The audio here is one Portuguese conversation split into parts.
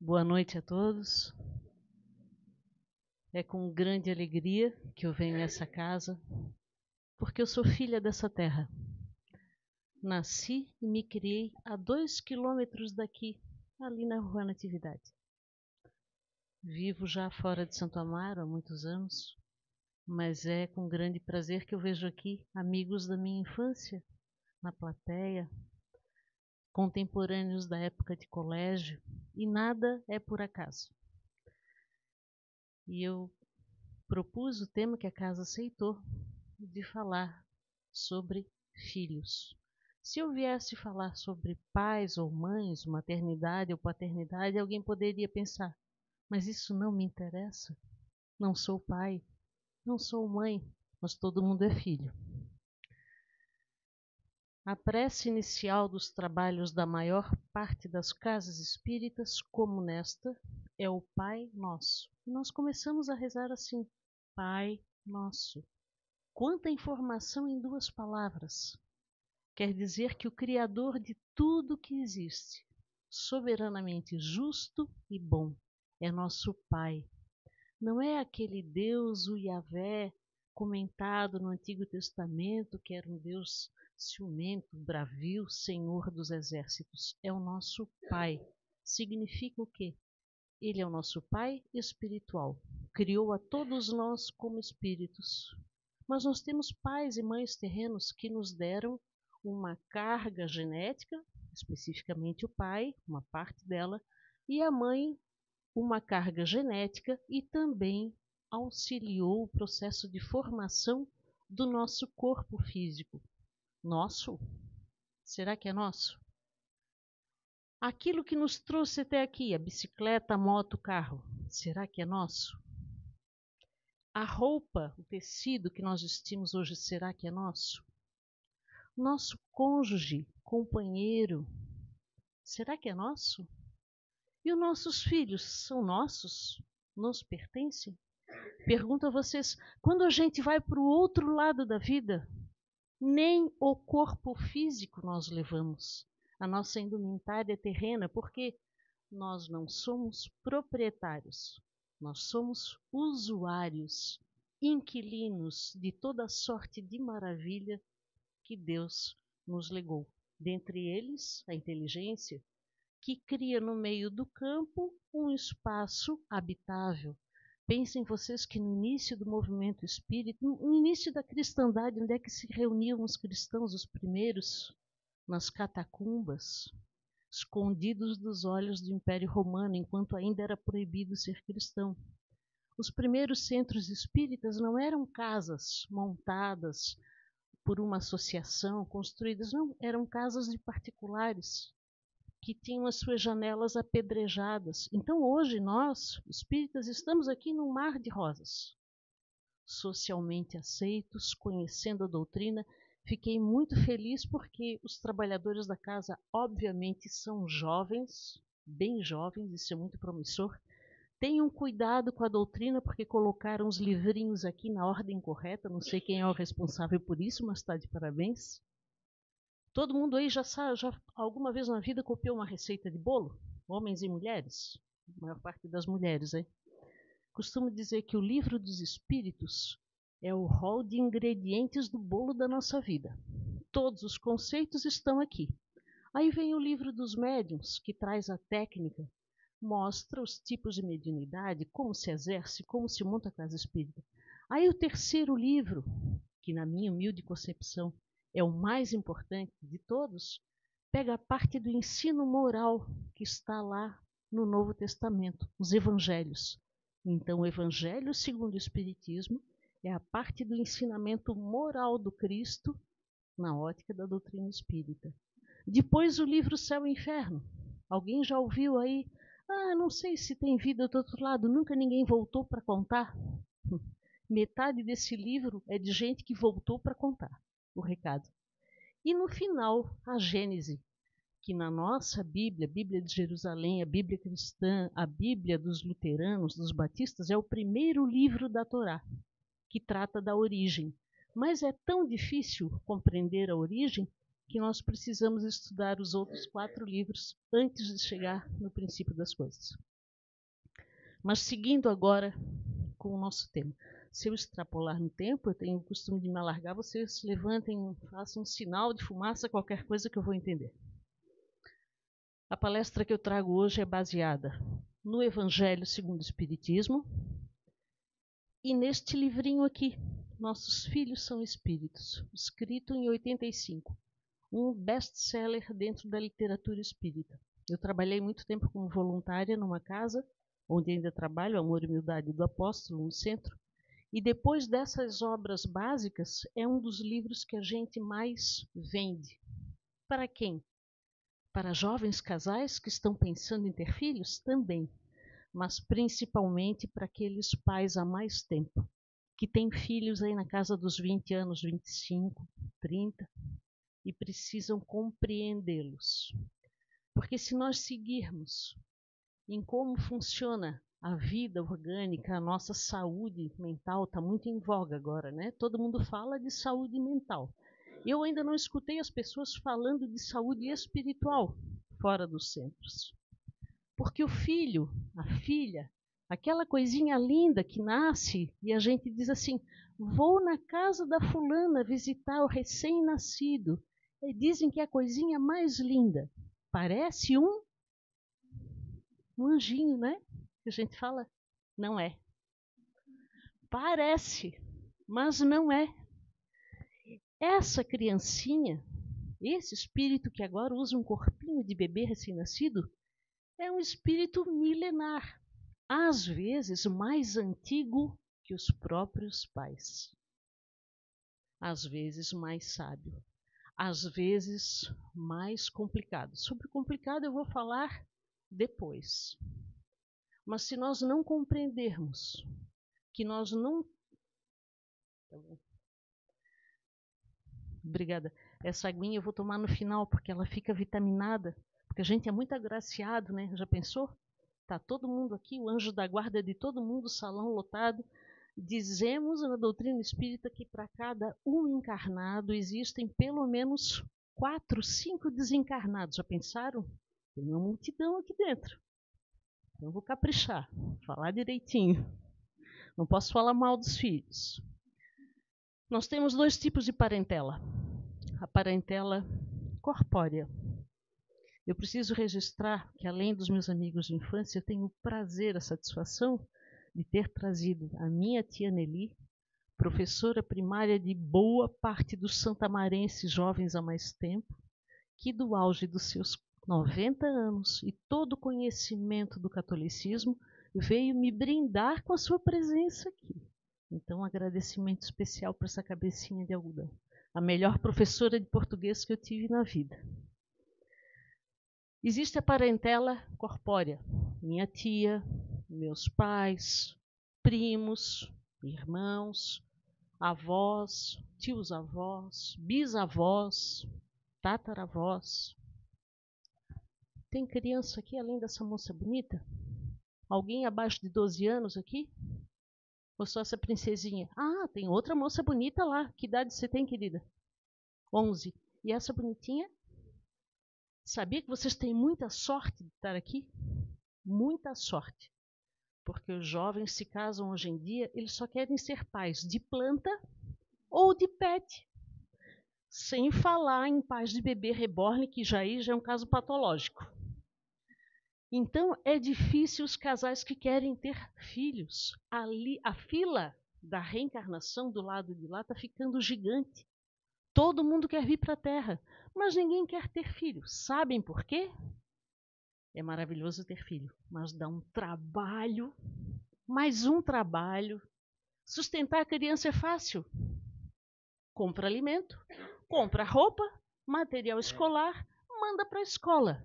Boa noite a todos. É com grande alegria que eu venho a essa casa, porque eu sou filha dessa terra. Nasci e me criei a 2 quilômetros daqui, ali na Rua Natividade. Vivo já fora de Santo Amaro há muitos anos, mas é com grande prazer que eu vejo aqui amigos da minha infância na plateia, contemporâneos da época de colégio, e nada é por acaso. E eu propus o tema que a casa aceitou, de falar sobre filhos. Se eu viesse falar sobre pais ou mães, maternidade ou paternidade, alguém poderia pensar, mas isso não me interessa. Não sou pai, não sou mãe, mas todo mundo é filho. A prece inicial dos trabalhos da maior parte das casas espíritas, como nesta, é o Pai Nosso. E nós começamos a rezar assim, Pai Nosso. Quanta informação em 2 palavras! Quer dizer que o Criador de tudo que existe, soberanamente justo e bom, é nosso Pai. Não é aquele Deus, o Yahvé, comentado no Antigo Testamento, que era um Deus ciumento, bravio, Senhor dos exércitos. É o nosso Pai. Significa o quê? Ele é o nosso Pai espiritual. Criou a todos nós como espíritos. Mas nós temos pais e mães terrenos que nos deram uma carga genética, especificamente o pai, uma parte dela, e a mãe, uma carga genética, e também auxiliou o processo de formação do nosso corpo físico. Nosso? Será que é nosso? Aquilo que nos trouxe até aqui, a bicicleta, a moto, o carro, será que é nosso? A roupa, o tecido que nós vestimos hoje, será que é nosso? Nosso cônjuge, companheiro, será que é nosso? E os nossos filhos são nossos? Nos pertencem? Pergunto a vocês, quando a gente vai para o outro lado da vida, nem o corpo físico nós levamos, a nossa indumentária terrena, porque nós não somos proprietários, nós somos usuários, inquilinos de toda sorte de maravilha que Deus nos legou. Dentre eles, a inteligência, que cria no meio do campo um espaço habitável. Pensem vocês que no início do movimento espírita, no início da cristandade, onde é que se reuniam os cristãos, os primeiros? Nas catacumbas, escondidos dos olhos do Império Romano, enquanto ainda era proibido ser cristão. Os primeiros centros espíritas não eram casas montadas por uma associação, construídas, não, eram casas de particulares, que tinham as suas janelas apedrejadas. Então hoje nós, espíritas, estamos aqui num mar de rosas, socialmente aceitos, conhecendo a doutrina. Fiquei muito feliz porque os trabalhadores da casa, obviamente, são jovens, bem jovens, isso é muito promissor. Tenham cuidado com a doutrina, porque colocaram os livrinhos aqui na ordem correta. Não sei quem é o responsável por isso, mas está de parabéns. Todo mundo aí já sabe, já alguma vez na vida copiou uma receita de bolo? Homens e mulheres? A maior parte das mulheres, hein? Costumo dizer que o livro dos espíritos é o rol de ingredientes do bolo da nossa vida. Todos os conceitos estão aqui. Aí vem o livro dos médiuns, que traz a técnica, mostra os tipos de mediunidade, como se exerce, como se monta a casa espírita. Aí o terceiro livro, que na minha humilde concepção é o mais importante de todos, pega a parte do ensino moral que está lá no Novo Testamento, os evangelhos. Então, o Evangelho segundo o Espiritismo é a parte do ensinamento moral do Cristo na ótica da doutrina espírita. Depois o livro Céu e Inferno. Alguém já ouviu aí? Ah, não sei se tem vida do outro lado, nunca ninguém voltou para contar. Metade desse livro é de gente que voltou para contar o recado. E no final, a Gênese, que na nossa Bíblia, a Bíblia de Jerusalém, a Bíblia cristã, a Bíblia dos luteranos, dos batistas, é o primeiro livro da Torá, que trata da origem. Mas é tão difícil compreender a origem que nós precisamos estudar os outros 4 livros antes de chegar no princípio das coisas. Mas seguindo agora com o nosso tema. Se eu extrapolar no tempo, eu tenho o costume de me alargar, vocês se levantem, façam um sinal de fumaça, qualquer coisa que eu vou entender. A palestra que eu trago hoje é baseada no Evangelho segundo o Espiritismo e neste livrinho aqui, Nossos Filhos São Espíritos, escrito em 85, um best-seller dentro da literatura espírita. Eu trabalhei muito tempo como voluntária numa casa, onde ainda trabalho, Amor e Humildade do Apóstolo, no centro, e depois dessas obras básicas, é um dos livros que a gente mais vende. Para quem? Para jovens casais que estão pensando em ter filhos? Também, mas principalmente para aqueles pais há mais tempo, que têm filhos aí na casa dos 20 anos, 25, 30, e precisam compreendê-los. Porque se nós seguirmos em como funciona a vida orgânica, a nossa saúde mental, está muito em voga agora, né? Todo mundo fala de saúde mental. Eu ainda não escutei as pessoas falando de saúde espiritual fora dos centros. Porque o filho, a filha, aquela coisinha linda que nasce e a gente diz assim, vou na casa da fulana visitar o recém-nascido. E dizem que é a coisinha mais linda. Parece um anjinho, né? Que a gente fala, não é. Parece, mas não é. Essa criancinha, esse espírito que agora usa um corpinho de bebê recém-nascido, é um espírito milenar, às vezes mais antigo que os próprios pais, às vezes mais sábio, às vezes mais complicado. Sobre o complicado eu vou falar depois. Mas se nós não compreendermos que nós não... Obrigada. Essa aguinha eu vou tomar no final, porque ela fica vitaminada. Porque a gente é muito agraciado, né? Já pensou? Tá todo mundo aqui, o anjo da guarda de todo mundo, salão lotado. Dizemos na doutrina espírita que para cada um encarnado existem pelo menos 4, 5 desencarnados. Já pensaram? Tem uma multidão aqui dentro. Então eu vou caprichar, falar direitinho. Não posso falar mal dos filhos. Nós temos 2 tipos de parentela. A parentela corpórea. Eu preciso registrar que, além dos meus amigos de infância, eu tenho o prazer, a satisfação de ter trazido a minha tia Nelly, professora primária de boa parte dos santamarenses jovens há mais tempo, que do auge dos seus 90 anos e todo o conhecimento do catolicismo veio me brindar com a sua presença aqui. Então, um agradecimento especial para essa cabecinha de algodão. A melhor professora de português que eu tive na vida. Existe a parentela corpórea. Minha tia, meus pais, primos, irmãos, avós, tios-avós, bisavós, tataravós. Tem criança aqui além dessa moça bonita? Alguém abaixo de 12 anos aqui? Ou só essa princesinha? Ah, tem outra moça bonita lá. Que idade você tem, querida? 11. E essa bonitinha? Sabia que vocês têm muita sorte de estar aqui? Muita sorte. Porque os jovens se casam hoje em dia, eles só querem ser pais de planta ou de pet. Sem falar em pais de bebê reborn, que já é um caso patológico. Então, é difícil os casais que querem ter filhos. Ali, a fila da reencarnação do lado de lá está ficando gigante. Todo mundo quer vir para a Terra, mas ninguém quer ter filho. Sabem por quê? É maravilhoso ter filho, mas dá um trabalho, mais um trabalho. Sustentar a criança é fácil. Compra alimento, compra roupa, material escolar, manda para a escola.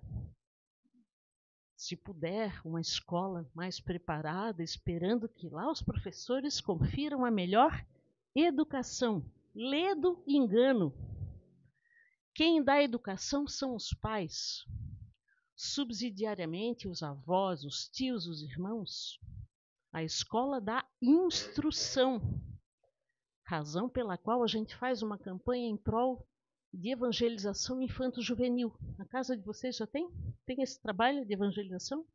Se puder, uma escola mais preparada, esperando que lá os professores confiram a melhor educação. Ledo engano. Quem dá educação são os pais. Subsidiariamente, os avós, os tios, os irmãos. A escola dá instrução. Razão pela qual a gente faz uma campanha em prol de evangelização infanto-juvenil. Na casa de vocês já tem? Tem esse trabalho de evangelização?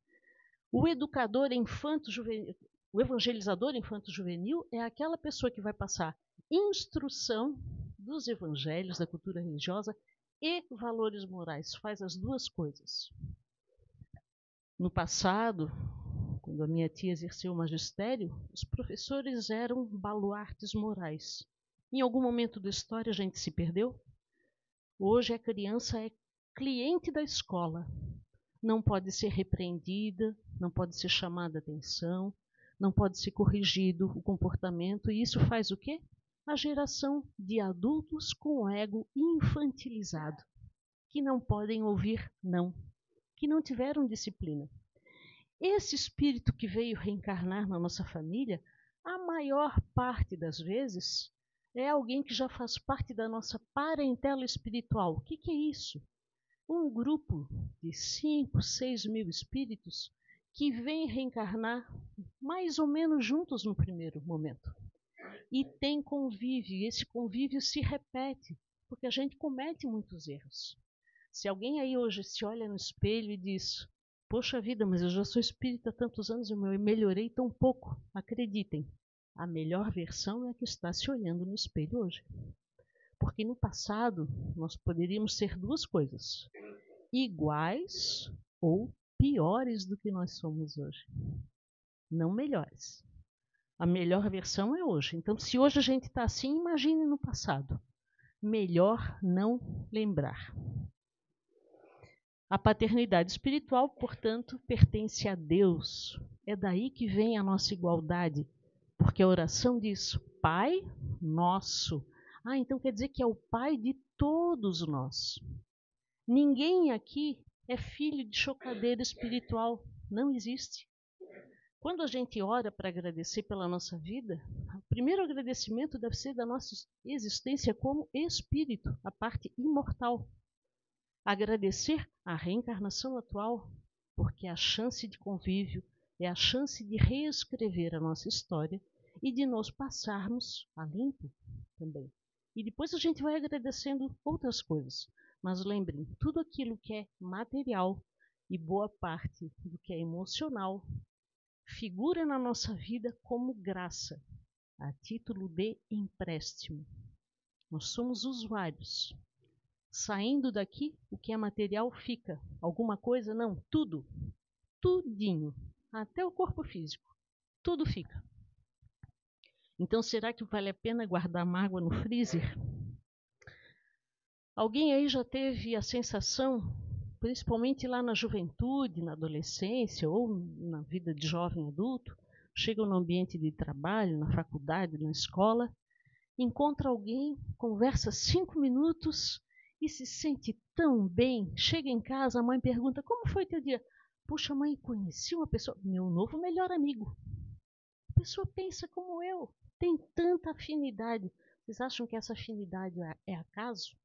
O educador infanto-juvenil, o evangelizador infanto-juvenil é aquela pessoa que vai passar instrução dos evangelhos, da cultura religiosa e valores morais. Faz as duas coisas. No passado, quando a minha tia exerceu o magistério, os professores eram baluartes morais. Em algum momento da história a gente se perdeu. Hoje a criança é cliente da escola. Não pode ser repreendida, não pode ser chamada a atenção, não pode ser corrigido o comportamento. E isso faz o quê? A geração de adultos com o ego infantilizado, que não podem ouvir não, que não tiveram disciplina. Esse espírito que veio reencarnar na nossa família, a maior parte das vezes, é alguém que já faz parte da nossa parentela espiritual. O que é isso? Um grupo de 5, 6 mil espíritos que vêm reencarnar mais ou menos juntos no primeiro momento. E tem convívio, e esse convívio se repete, porque a gente comete muitos erros. Se alguém aí hoje se olha no espelho e diz: poxa vida, mas eu já sou espírita há tantos anos e eu melhorei tão pouco. Acreditem, a melhor versão é a que está se olhando no espelho hoje. Porque no passado nós poderíamos ser duas coisas: iguais ou piores do que nós somos hoje. Não melhores. A melhor versão é hoje. Então, se hoje a gente está assim, imagine no passado. Melhor não lembrar. A paternidade espiritual, portanto, pertence a Deus. É daí que vem a nossa igualdade, porque a oração diz: Pai nosso. Então quer dizer que é o Pai de todos nós. Ninguém aqui é filho de chocadeira espiritual. Não existe. Quando a gente ora para agradecer pela nossa vida, o primeiro agradecimento deve ser da nossa existência como espírito, a parte imortal. Agradecer a reencarnação atual, porque é a chance de convívio, é a chance de reescrever a nossa história e de nos passarmos a limpo também. E depois a gente vai agradecendo outras coisas. Mas lembrem, tudo aquilo que é material e boa parte do que é emocional figura na nossa vida como graça, a título de empréstimo. Nós somos usuários. Saindo daqui, o que é material fica. Alguma coisa? Não, tudo. Tudinho. Até o corpo físico. Tudo fica. Então, será que vale a pena guardar mágoa no freezer? Alguém aí já teve a sensação, principalmente lá na juventude, na adolescência ou na vida de jovem adulto, chega no ambiente de trabalho, na faculdade, na escola, encontra alguém, conversa 5 minutos e se sente tão bem. Chega em casa, a mãe pergunta: como foi teu dia? Puxa, mãe, conheci uma pessoa, meu novo melhor amigo. A pessoa pensa como eu, tem tanta afinidade. Vocês acham que essa afinidade é acaso?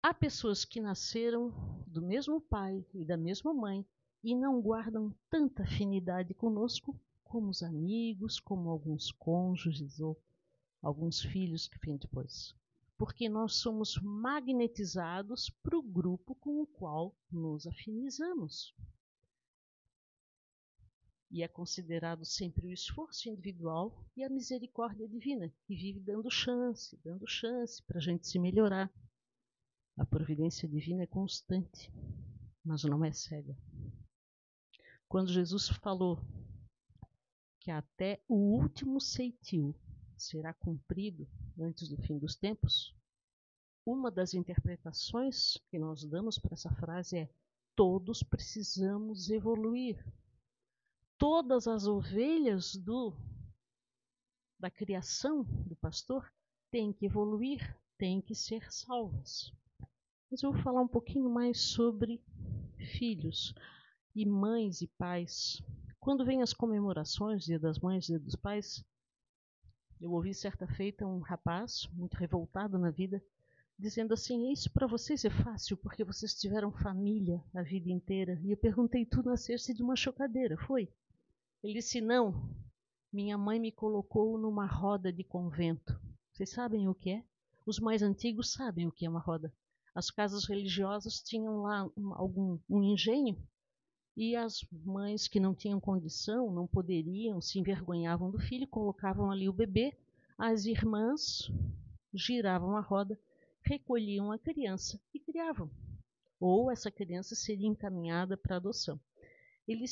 Há pessoas que nasceram do mesmo pai e da mesma mãe e não guardam tanta afinidade conosco como os amigos, como alguns cônjuges ou alguns filhos que vêm depois. Porque nós somos magnetizados para o grupo com o qual nos afinizamos. E é considerado sempre o esforço individual e a misericórdia divina, que vive dando chance para a gente se melhorar. A providência divina é constante, mas não é cega. Quando Jesus falou que até o último ceitil será cumprido antes do fim dos tempos, uma das interpretações que nós damos para essa frase é: todos precisamos evoluir. Todas as ovelhas da criação do pastor têm que evoluir, têm que ser salvas. Mas eu vou falar um pouquinho mais sobre filhos e mães e pais. Quando vem as comemorações, Dia das Mães, Dia dos Pais, eu ouvi certa feita um rapaz muito revoltado na vida, dizendo assim: isso para vocês é fácil porque vocês tiveram família a vida inteira. E eu perguntei: tu nasceste de uma chocadeira, foi? Ele disse: não, minha mãe me colocou numa roda de convento. Vocês sabem o que é? Os mais antigos sabem o que é uma roda. As casas religiosas tinham lá um engenho E as mães que não tinham condição, não poderiam, se envergonhavam do filho, colocavam ali o bebê, as irmãs giravam a roda, recolhiam a criança e criavam. Ou essa criança seria encaminhada para adoção.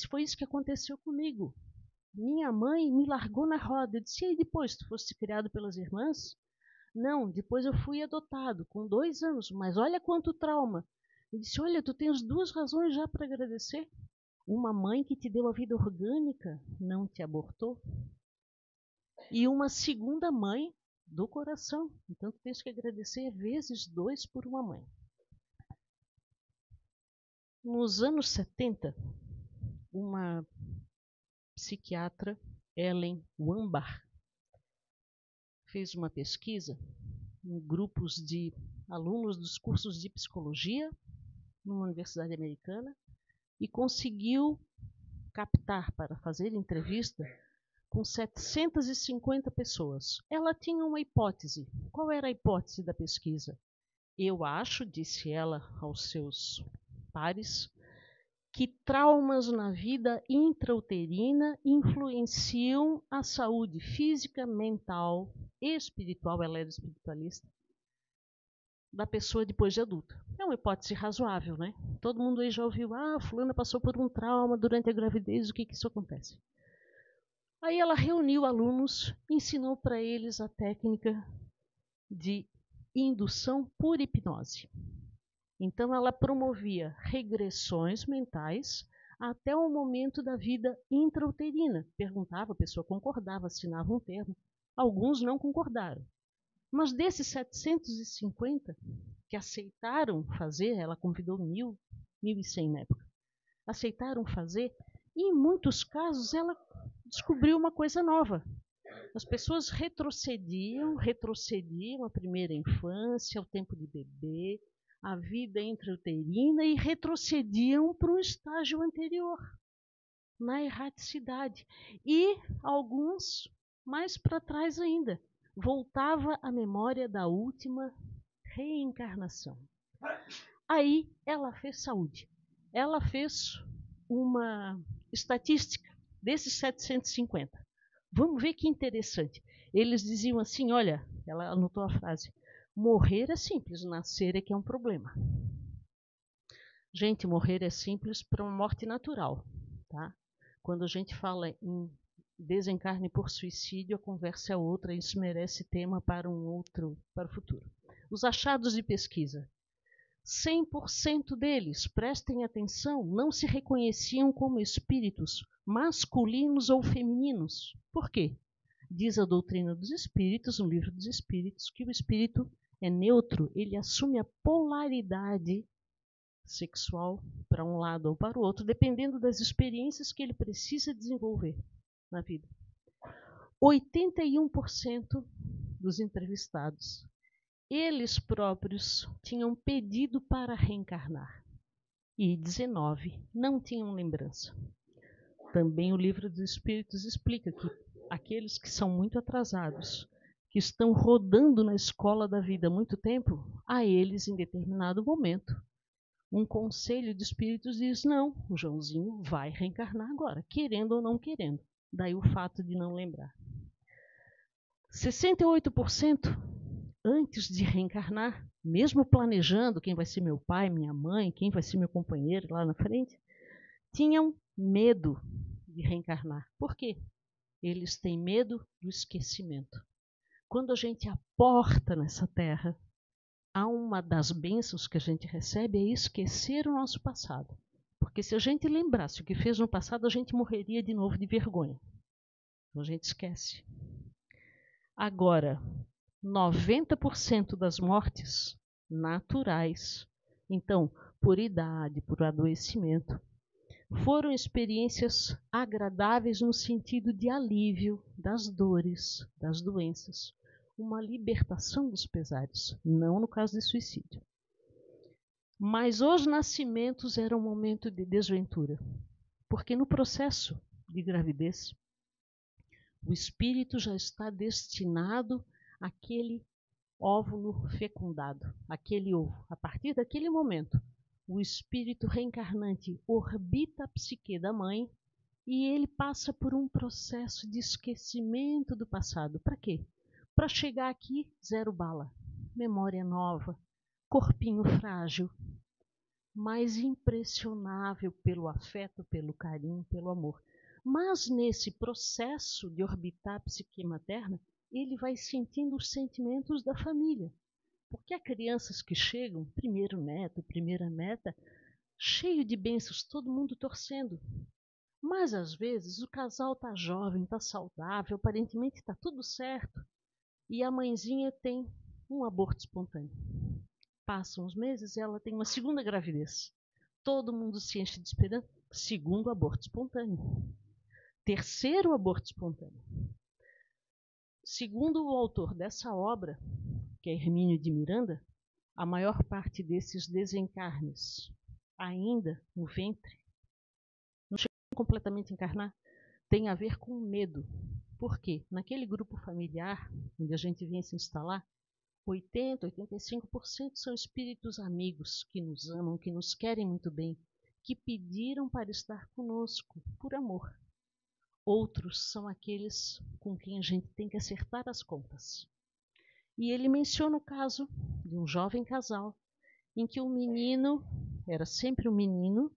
Foi isso que aconteceu comigo. Minha mãe me largou na roda. Eu disse, e aí depois, tu foste criado pelas irmãs? Não, depois eu fui adotado, com 2 anos, mas olha quanto trauma. Eu disse, olha, tu tens 2 razões já para agradecer. Uma mãe que te deu a vida orgânica, não te abortou. E uma segunda mãe do coração. Então tu tens que agradecer vezes 2 por uma mãe. Nos anos 70, uma psiquiatra, Ellen Wambach, fez uma pesquisa em grupos de alunos dos cursos de psicologia numa universidade americana e conseguiu captar para fazer entrevista com 750 pessoas. Ela tinha uma hipótese. Qual era a hipótese da pesquisa? Eu acho, disse ela aos seus pares, que traumas na vida intrauterina influenciam a saúde física, mental e espiritual, ela era espiritualista, da pessoa depois de adulta. É uma hipótese razoável, né? Todo mundo aí já ouviu, fulana passou por um trauma durante a gravidez, o que isso acontece? Aí ela reuniu alunos, ensinou para eles a técnica de indução por hipnose. Então ela promovia regressões mentais até o momento da vida intrauterina. Perguntava, a pessoa concordava, assinava um termo. Alguns não concordaram. Mas desses 750 que aceitaram fazer, ela convidou 1.100 na época, aceitaram fazer, e em muitos casos ela descobriu uma coisa nova. As pessoas retrocediam à primeira infância, ao tempo de bebê, à vida intrauterina e retrocediam para um estágio anterior, na erraticidade. E alguns mais para trás ainda. Voltava a memória da última reencarnação. Aí ela fez saúde. Ela fez uma estatística desses 750. Vamos ver que interessante. Eles diziam assim, olha, ela anotou a frase, morrer é simples, nascer é que é um problema. Gente, morrer é simples para uma morte natural, tá? Quando a gente fala em desencarne por suicídio, a conversa é outra, isso merece tema para o futuro. Os achados de pesquisa. 100% deles, prestem atenção, não se reconheciam como espíritos masculinos ou femininos. Por quê? Diz a doutrina dos espíritos, no livro dos espíritos, que o espírito é neutro, ele assume a polaridade sexual para um lado ou para o outro, dependendo das experiências que ele precisa desenvolver na vida. 81% dos entrevistados, eles próprios tinham pedido para reencarnar e 19 não tinham lembrança. Também o livro dos espíritos explica que aqueles que são muito atrasados, que estão rodando na escola da vida há muito tempo, a eles, em determinado momento, um conselho de espíritos diz, não, o Joãozinho vai reencarnar agora, querendo ou não querendo. Daí o fato de não lembrar. 68% antes de reencarnar, mesmo planejando quem vai ser meu pai, minha mãe, quem vai ser meu companheiro lá na frente, tinham medo de reencarnar. Por quê? Eles têm medo do esquecimento. Quando a gente aporta nessa terra, há uma das bênçãos que a gente recebe é esquecer o nosso passado. Porque se a gente lembrasse o que fez no passado, a gente morreria de novo de vergonha. Então a gente esquece. Agora, 90% das mortes naturais, então, por idade, por adoecimento, foram experiências agradáveis no sentido de alívio das dores, das doenças, uma libertação dos pesares, não no caso de suicídio. Mas os nascimentos eram um momento de desventura, porque no processo de gravidez, o espírito já está destinado àquele óvulo fecundado, aquele ovo. A partir daquele momento, o espírito reencarnante orbita a psique da mãe e ele passa por um processo de esquecimento do passado. Para quê? Para chegar aqui, zero bala, memória nova, corpinho frágil, mas impressionável pelo afeto, pelo carinho, pelo amor. Mas nesse processo de orbitar a psique materna, ele vai sentindo os sentimentos da família. Porque há crianças que chegam, primeiro neto, primeira neta, cheio de bênçãos, todo mundo torcendo. Mas às vezes o casal está jovem, está saudável, aparentemente está tudo certo, e a mãezinha tem um aborto espontâneo. Passam uns meses e ela tem uma segunda gravidez. Todo mundo se enche de esperança. Segundo aborto espontâneo. Terceiro aborto espontâneo. Segundo o autor dessa obra, que é Hermínio de Miranda, a maior parte desses desencarnes, ainda no ventre, não chegam completamente a encarnar, tem a ver com medo. Por quê? Naquele grupo familiar, onde a gente vem se instalar, 80%, 85% são espíritos amigos que nos amam, que nos querem muito bem, que pediram para estar conosco, por amor. Outros são aqueles com quem a gente tem que acertar as contas. E ele menciona o caso de um jovem casal em que o menino, era sempre um menino,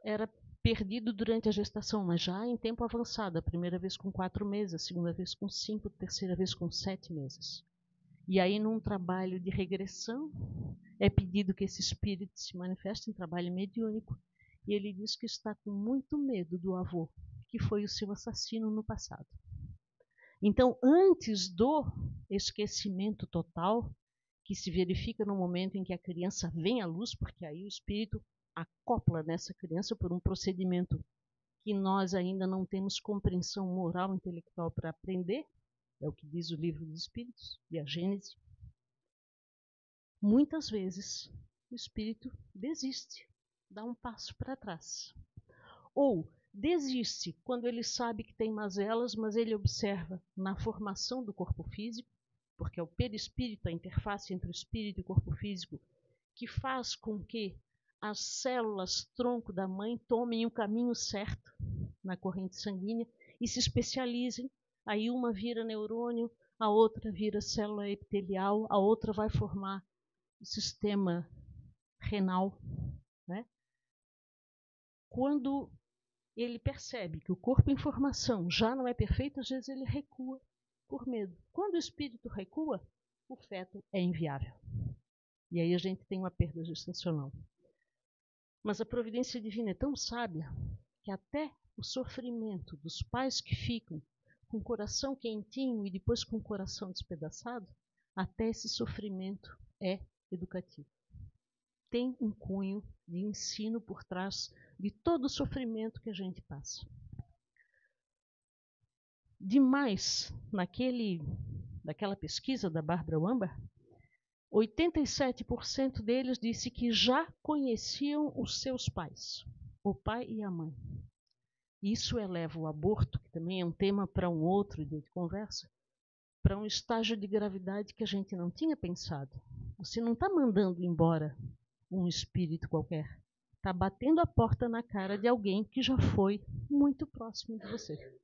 era perdido durante a gestação, mas já em tempo avançado, a primeira vez com 4 meses, a segunda vez com 5, a terceira vez com 7 meses. E aí, num trabalho de regressão, é pedido que esse espírito se manifeste em trabalho mediúnico, e ele diz que está com muito medo do avô, que foi o seu assassino no passado. Então, antes do esquecimento total, que se verifica no momento em que a criança vem à luz, porque aí o espírito acopla nessa criança por um procedimento que nós ainda não temos compreensão moral, intelectual para aprender, é o que diz o Livro dos Espíritos e a Gênese. Muitas vezes o espírito desiste, dá um passo para trás. Ou desiste quando ele sabe que tem mazelas, mas ele observa na formação do corpo físico, porque é o perispírito, a interface entre o espírito e o corpo físico, que faz com que as células tronco da mãe tomem o caminho certo na corrente sanguínea e se especializem. Aí uma vira neurônio, a outra vira célula epitelial, a outra vai formar o sistema renal. Né? Quando ele percebe que o corpo em formação já não é perfeito, às vezes ele recua por medo. Quando o espírito recua, o feto é inviável. E aí a gente tem uma perda gestacional. Mas a providência divina é tão sábia que até o sofrimento dos pais que ficam com o coração quentinho e depois com o coração despedaçado, até esse sofrimento é educativo. Tem um cunho de ensino por trás de todo o sofrimento que a gente passa. Demais, naquela pesquisa da Barbara Wambach, 87% deles disse que já conheciam os seus pais, o pai e a mãe. Isso eleva o aborto, que também é um tema para um outro dia de conversa, para um estágio de gravidade que a gente não tinha pensado. Você não está mandando embora um espírito qualquer. Está batendo a porta na cara de alguém que já foi muito próximo de você.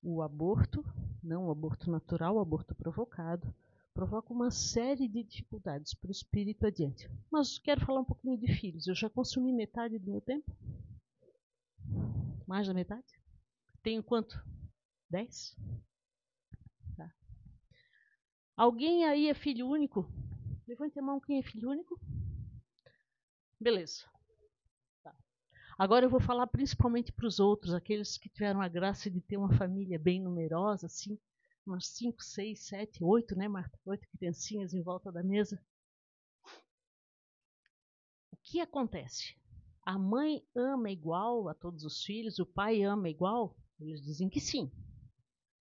O aborto, não o aborto natural, o aborto provocado, provoca uma série de dificuldades para o espírito adiante. Mas quero falar um pouquinho de filhos. Eu já consumi metade do meu tempo? Mais da metade? Tenho quanto? 10? Tá. Alguém aí é filho único? Levante a mão quem é filho único. Beleza. Tá. Agora eu vou falar principalmente para os outros, aqueles que tiveram a graça de ter uma família bem numerosa, assim, umas 5, 6, 7, 8, né, Marta? 8 criancinhas em volta da mesa. O que acontece? A mãe ama igual a todos os filhos, o pai ama igual? Eles dizem que sim,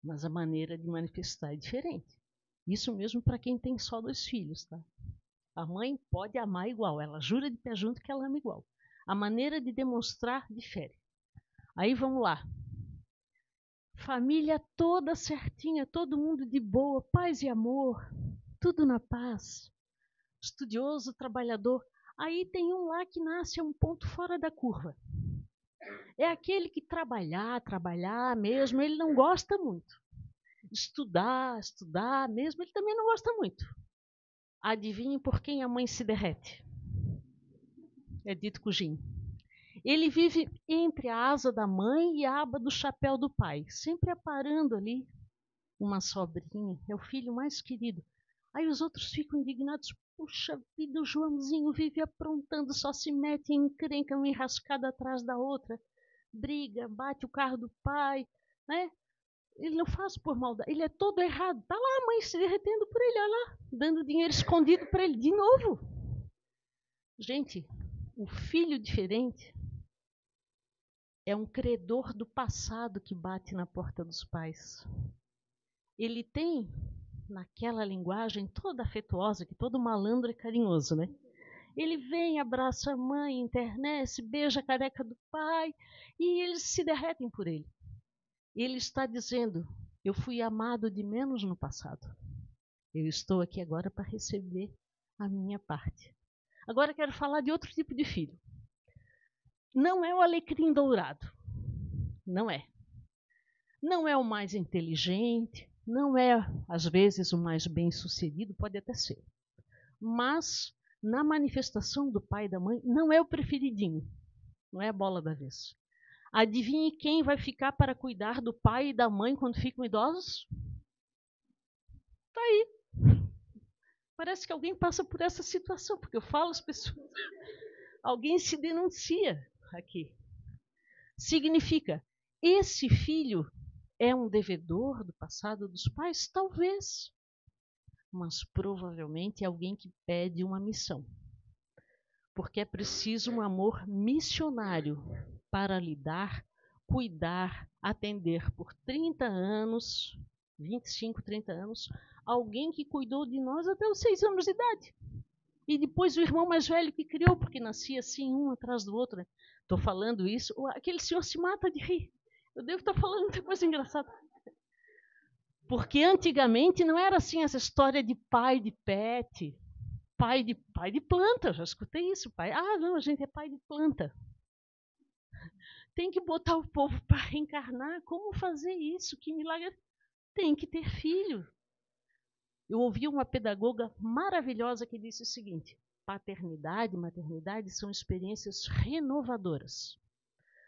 mas a maneira de manifestar é diferente. Isso mesmo para quem tem só 2 filhos, tá? A mãe pode amar igual, ela jura de pé junto que ela ama igual. A maneira de demonstrar difere. Aí vamos lá. Família toda certinha, todo mundo de boa, paz e amor, tudo na paz. estudioso, trabalhador. Aí tem um lá que nasce a um ponto fora da curva. É aquele que trabalhar mesmo, ele não gosta muito. Estudar mesmo, ele também não gosta muito. Adivinhe por quem a mãe se derrete? É dito cujinho. Ele vive entre a asa da mãe e a aba do chapéu do pai, sempre aparando ali uma sobrinha, é o filho mais querido. Aí os outros ficam indignados. Puxa vida, o Joãozinho vive aprontando, só se mete em encrenca, uma enrascada atrás da outra. Briga, bate o carro do pai, né? Ele não faz por maldade, ele é todo errado. Tá lá a mãe se derretendo por ele, olha lá, dando dinheiro escondido para ele de novo. Gente, o filho diferente é um credor do passado que bate na porta dos pais. Ele tem, naquela linguagem toda afetuosa, que todo malandro é carinhoso, né? Ele vem, abraça a mãe, internece, beija a careca do pai e eles se derretem por ele. Ele está dizendo, eu fui amado de menos no passado. Eu estou aqui agora para receber a minha parte. Agora quero falar de outro tipo de filho. Não é o alecrim dourado. Não é. Não é o mais inteligente, não é, às vezes, o mais bem-sucedido, pode até ser. Mas, na manifestação do pai e da mãe, não é o preferidinho, não é a bola da vez. Adivinhe quem vai ficar para cuidar do pai e da mãe quando ficam idosos? Está aí. Parece que alguém passa por essa situação, porque eu falo às pessoas. Alguém se denuncia aqui. Significa, esse filho é um devedor do passado dos pais? Talvez. Mas provavelmente é alguém que pede uma missão. Porque é preciso um amor missionário para lidar, cuidar, atender por 30 anos, 25, 30 anos, alguém que cuidou de nós até os 6 anos de idade. E depois o irmão mais velho que criou, porque nascia assim, um atrás do outro. Estou falando isso, aquele senhor se mata de rir. Eu devo estar falando muita coisa engraçada. Porque antigamente não era assim essa história de pai de pet, pai de planta. Eu já escutei isso, pai. Ah, não, a gente é pai de planta. Tem que botar o povo para reencarnar. Como fazer isso? Que milagre. Tem que ter filho. Eu ouvi uma pedagoga maravilhosa que disse o seguinte: paternidade e maternidade são experiências renovadoras.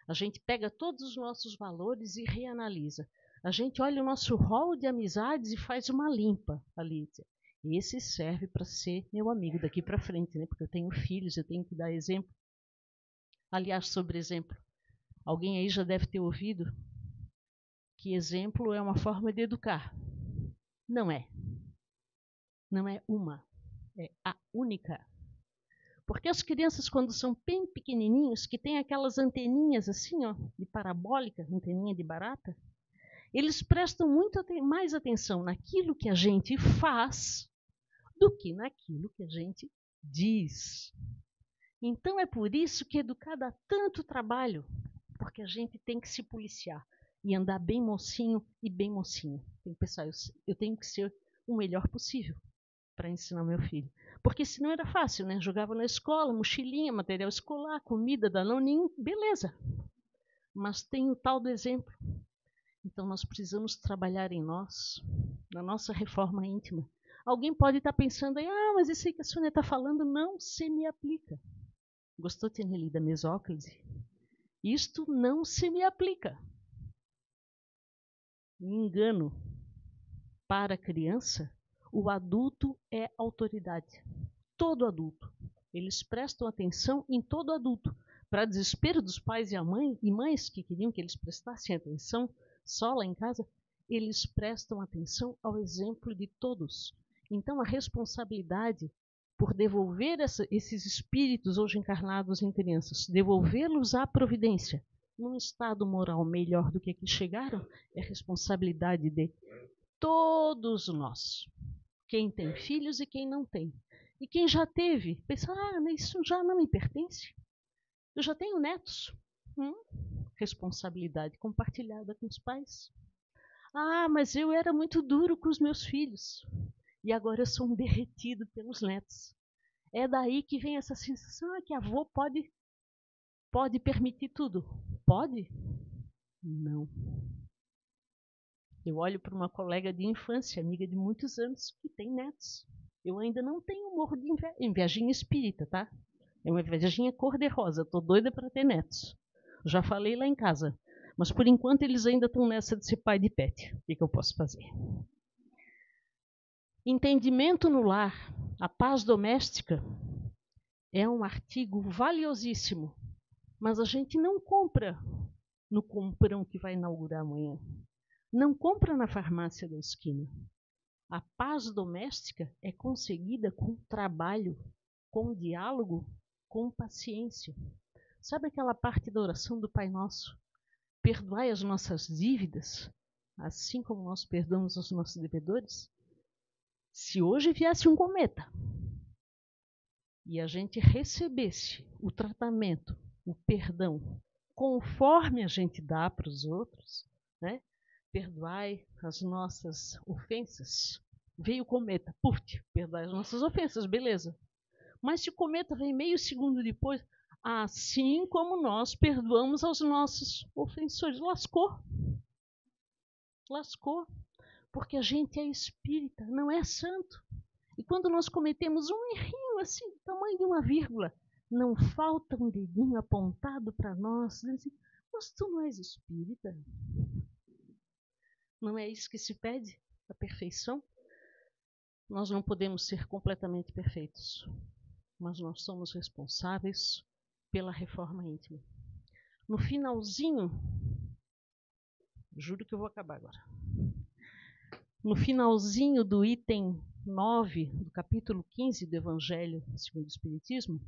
A gente pega todos os nossos valores e reanalisa. A gente olha o nosso rol de amizades e faz uma limpa ali. Esse serve para ser meu amigo daqui para frente, né? Porque eu tenho filhos, eu tenho que dar exemplo. Aliás, sobre exemplo, alguém aí já deve ter ouvido que exemplo é uma forma de educar. Não é. Não é uma. É a única. Porque as crianças, quando são bem pequenininhos, que tem aquelas anteninhas assim, ó, de parabólica, anteninha de barata, eles prestam muito mais atenção naquilo que a gente faz do que naquilo que a gente diz. Então é por isso que educar dá tanto trabalho, porque a gente tem que se policiar e andar bem mocinho e bem mocinha. Tem que pensar, eu tenho que ser o melhor possível para ensinar meu filho. Porque senão era fácil, né? Jogava na escola, mochilinha, material escolar, comida, danoninho, beleza. Mas tem o tal do exemplo. Então nós precisamos trabalhar em nós, na nossa reforma íntima. Alguém pode estar pensando aí, mas isso aí que a Sônia está falando não se me aplica. Gostou de ter lido a Mesóclise? Isto não se me aplica. Engano. Para a criança, o adulto é autoridade. Todo adulto. Eles prestam atenção em todo adulto. Para desespero dos pais e mães que queriam que eles prestassem atenção só lá em casa, eles prestam atenção ao exemplo de todos. Então, a responsabilidade por devolver esses espíritos hoje encarnados em crianças, devolvê-los à providência, num estado moral melhor do que aqui chegaram, é responsabilidade de todos nós. Quem tem filhos e quem não tem. E quem já teve, pensa, isso já não me pertence. Eu já tenho netos. Responsabilidade compartilhada com os pais. Mas eu era muito duro com os meus filhos. E agora eu sou um derretido pelos netos. É daí que vem essa sensação que avô pode permitir tudo. Pode? Não. Eu olho para uma colega de infância, amiga de muitos anos, que tem netos. Eu ainda não tenho um morro de invejinha espírita, tá? É uma invejinha cor-de-rosa. Estou doida para ter netos. Já falei lá em casa. Mas por enquanto eles ainda estão nessa de ser pai de pet. O que eu posso fazer? Entendimento no lar, a paz doméstica, é um artigo valiosíssimo. Mas a gente não compra no comprão que vai inaugurar amanhã. Não compra na farmácia da esquina. A paz doméstica é conseguida com trabalho, com diálogo, com paciência. Sabe aquela parte da oração do Pai Nosso? Perdoai as nossas dívidas, assim como nós perdoamos os nossos devedores? Se hoje viesse um cometa e a gente recebesse o tratamento, o perdão, conforme a gente dá para os outros, né? Perdoai as nossas ofensas. Veio o cometa, perdoai as nossas ofensas, beleza. Mas se o cometa vem meio segundo depois, assim como nós perdoamos aos nossos ofensores, lascou. Lascou. Porque a gente é espírita, não é santo. E quando nós cometemos um errinho assim, do tamanho de uma vírgula, não falta um dedinho apontado para nós, dizendo assim, mas tu não és espírita? Não é isso que se pede? A perfeição? Nós não podemos ser completamente perfeitos, mas nós somos responsáveis pela reforma íntima. No finalzinho, juro que eu vou acabar agora. No finalzinho do item 9 do capítulo 15 do Evangelho segundo o Espiritismo,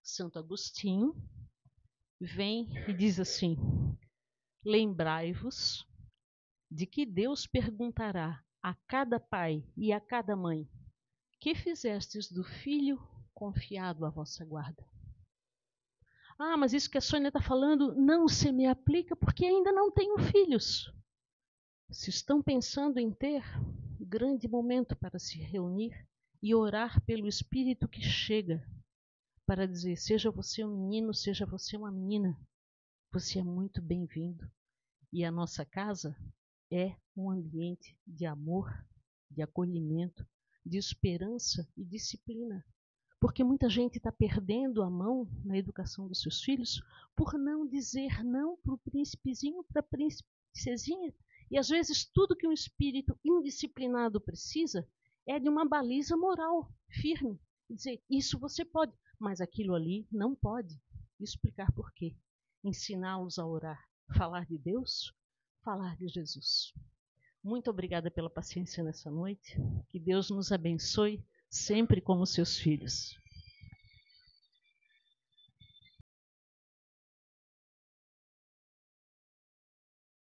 Santo Agostinho vem e diz assim: lembrai-vos de que Deus perguntará a cada pai e a cada mãe: que fizestes do filho confiado à vossa guarda? Ah, mas isso que a Sônia está falando não se me aplica porque ainda não tenho filhos. Se estão pensando em ter, grande momento para se reunir e orar pelo Espírito que chega para dizer: seja você um menino, seja você uma menina, você é muito bem-vindo. E a nossa casa é um ambiente de amor, de acolhimento, de esperança e disciplina. Porque muita gente está perdendo a mão na educação dos seus filhos por não dizer não para o príncipezinho, para a princesinha. E às vezes tudo que um espírito indisciplinado precisa é de uma baliza moral firme. Dizer, isso você pode, mas aquilo ali não pode. Explicar por quê. Ensiná-los a orar, falar de Deus, falar de Jesus. Muito obrigada pela paciência nessa noite. Que Deus nos abençoe sempre como seus filhos.